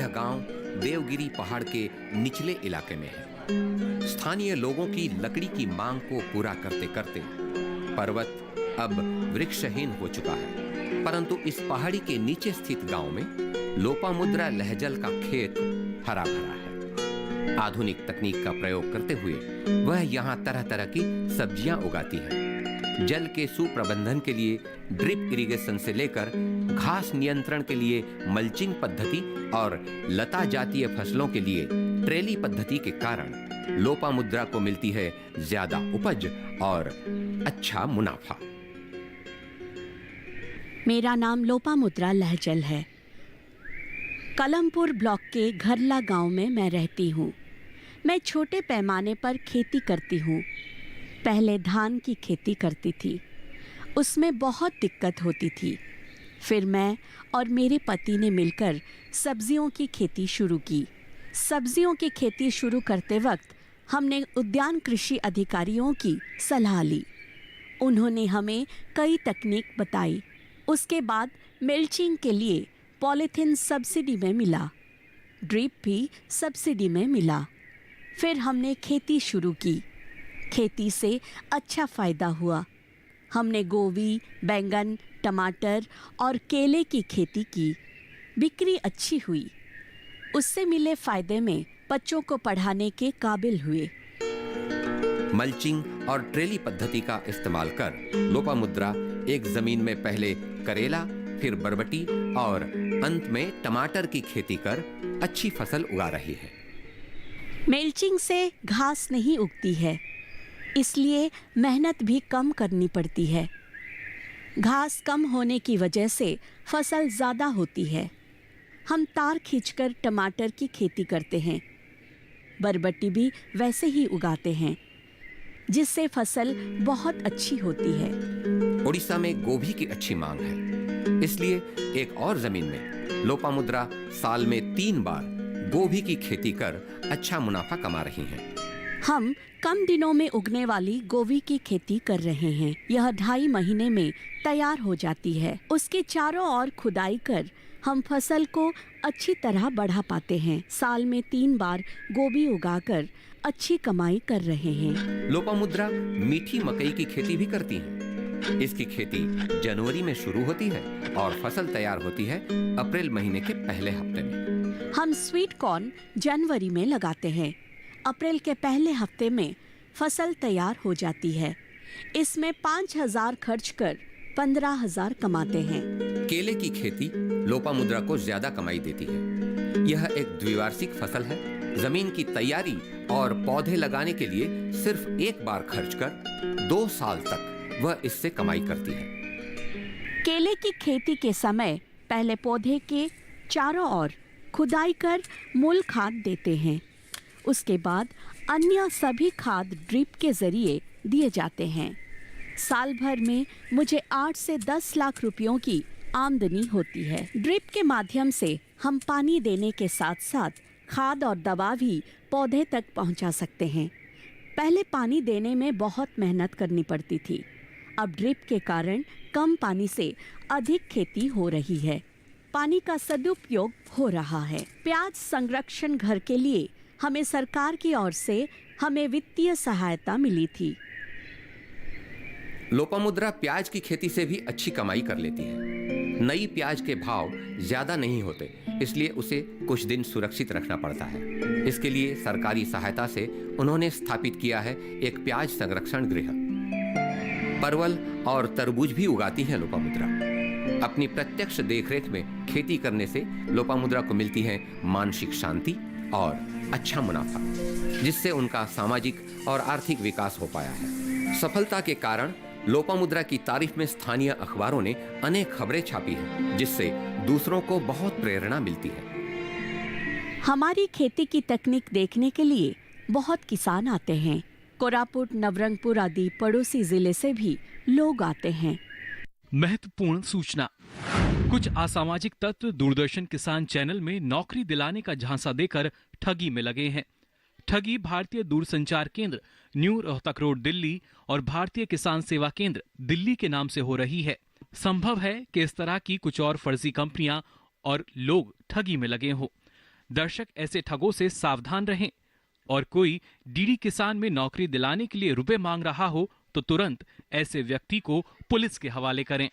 यह गांव देवगिरी पहाड़ के निचले इलाके में है। स्थानीय लोगों की लकड़ी की मांग को पूरा करते करते पर्वत अब वृक्षहीन हो चुका है, परंतु इस पहाड़ी के नीचे स्थित गांव में लोपामुद्रा लहजल का खेत हरा भरा है। आधुनिक तकनीक का प्रयोग करते हुए वह यहाँ तरह तरह की सब्जियां उगाती है। जल के सुप्रबंधन के लिए ड्रिप इरिगेशन से लेकर घास नियंत्रण के लिए मल्चिंग पद्धति और लता जातीय फसलों के लिए ट्रेली पद्धति के कारण लोपामुद्रा को मिलती है ज्यादा उपज और अच्छा मुनाफा। मेरा नाम लोपामुद्रा लहजल है। कलमपुर ब्लॉक के घरला गांव में मैं रहती हूँ। मैं छोटे पैमाने पर खेती करती हूँ। पहले धान की खेती करती थी, उसमें बहुत दिक्कत होती थी। फिर मैं और मेरे पति ने मिलकर सब्जियों की खेती शुरू की। सब्जियों की खेती शुरू करते वक्त हमने उद्यान कृषि अधिकारियों की सलाह ली। उन्होंने हमें कई तकनीक बताई। उसके बाद मल्चिंग के लिए पॉलीथीन सब्सिडी में मिला, ड्रिप भी सब्सिडी में मिला। फिर हमने खेती शुरू की। खेती से अच्छा फायदा हुआ। हमने गोभी, बैंगन, टमाटर और केले की खेती की। बिक्री अच्छी हुई। उससे मिले फायदे में बच्चों को पढ़ाने के काबिल हुए। मल्चिंग और ट्रेली पद्धति का इस्तेमाल कर लोपामुद्रा एक जमीन में पहले करेला, फिर बरबटी और अंत में टमाटर की खेती कर अच्छी फसल उगा रही है। मल्चिंग से घास नहीं उगती है, इसलिए मेहनत भी कम करनी पड़ती है। घास कम होने की वजह से फसल ज़्यादा होती है। हम तार खींचकर टमाटर की खेती करते हैं। बरबटी भी वैसे ही उगाते हैं, जिससे फसल बहुत अच्छी होती है। उड़ीसा में गोभी की अच्छी मांग है, इसलिए एक और जमीन में लोपामुद्रा साल में 3 बार गोभी की खेती कर अच्छा मुनाफा कमा रही हैं। हम कम दिनों में उगने वाली गोभी की खेती कर रहे हैं। यह 2.5 महीने में तैयार हो जाती है। उसके चारों ओर खुदाई कर हम फसल को अच्छी तरह बढ़ा पाते हैं। साल में 3 बार गोभी उगाकर अच्छी कमाई कर रहे हैं। लोपामुद्रा मीठी मकई की खेती भी करती हैं। इसकी खेती जनवरी में शुरू होती है और फसल तैयार होती है अप्रैल महीने के पहले हफ्ते में। हम स्वीट कॉर्न जनवरी में लगाते हैं। अप्रैल के पहले हफ्ते में फसल तैयार हो जाती है। इसमें 5,000 खर्च कर 15,000 कमाते हैं। केले की खेती लोपामुद्रा को ज्यादा कमाई देती है। यह एक द्विवार्षिक फसल है। जमीन की तैयारी और पौधे लगाने के लिए सिर्फ 1 बार खर्च कर 2 साल तक वह इससे कमाई करती है। केले की खेती के समय पहले पौधे के चारों ओर खुदाई कर मूल खाद देते हैं। उसके बाद अन्य सभी खाद ड्रिप के जरिए दिए जाते हैं। साल भर में मुझे 8 से 10 लाख रुपयों की आमदनी होती है। ड्रिप के माध्यम से हम पानी देने के साथ साथ खाद और दवा भी पौधे तक पहुंचा सकते हैं। पहले पानी देने में बहुत मेहनत करनी पड़ती थी। अब ड्रिप के कारण कम पानी से अधिक खेती हो रही है। पानी का सदुपयोग हो रहा है। प्याज संरक्षण घर के लिए हमें सरकार की ओर से हमें वित्तीय सहायता मिली थी। लोपामुद्रा प्याज की खेती से भी अच्छी कमाई कर लेती है। नई प्याज के भाव ज्यादा नहीं होते, इसलिए उसे कुछ दिन सुरक्षित रखना पड़ता है। इसके लिए सरकारी सहायता से उन्होंने स्थापित किया है एक प्याज संरक्षण गृह। परवल और तरबूज भी उगाती है लोपामुद्रा। अपनी प्रत्यक्ष देखरेख में खेती करने से लोपामुद्रा को मिलती है मानसिक शांति और अच्छा मुनाफा, जिससे उनका सामाजिक और आर्थिक विकास हो पाया है। सफलता के कारण लोपामुद्रा की तारीफ में स्थानीय अखबारों ने अनेक खबरें छापी हैं, जिससे दूसरों को बहुत प्रेरणा मिलती है। हमारी खेती की तकनीक देखने के लिए बहुत किसान आते हैं। कोरापुट, नवरंगपुर आदि पड़ोसी जिले से भी लोग आते हैं। महत्वपूर्ण सूचना। कुछ असामाजिक तत्व दूरदर्शन किसान चैनल में नौकरी दिलाने का झांसा देकर ठगी में लगे हैं। ठगी भारतीय दूरसंचार केंद्र न्यू रोहतक रोड दिल्ली और भारतीय किसान सेवा केंद्र दिल्ली के नाम से हो रही है। संभव है कि इस तरह की कुछ और फर्जी कंपनियां और लोग ठगी में लगे हों। दर्शक ऐसे ठगों से सावधान रहें और कोई डीडी किसान में नौकरी दिलाने के लिए रुपए मांग रहा हो तो तुरंत ऐसे व्यक्ति को पुलिस के हवाले करें।